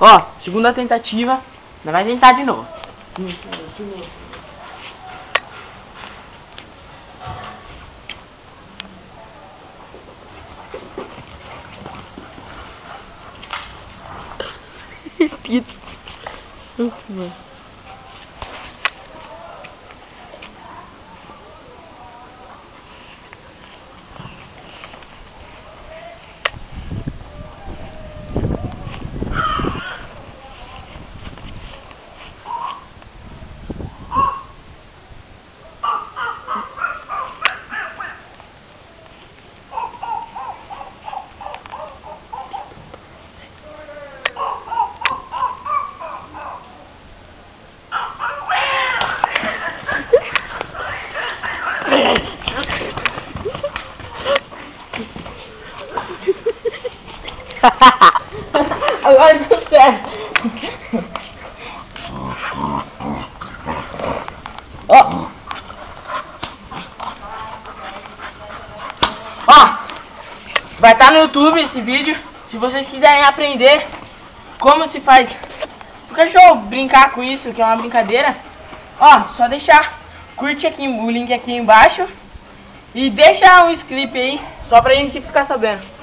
Ó, segunda tentativa. Nós vai tentar de novo. Agora deu certo. Ó, vai estar no YouTube esse vídeo. Se vocês quiserem aprender como se faz o cachorro brincar com isso, que é uma brincadeira, ó, só deixar, curte aqui o link aqui embaixo e deixa um inscrito aí, só pra gente ficar sabendo.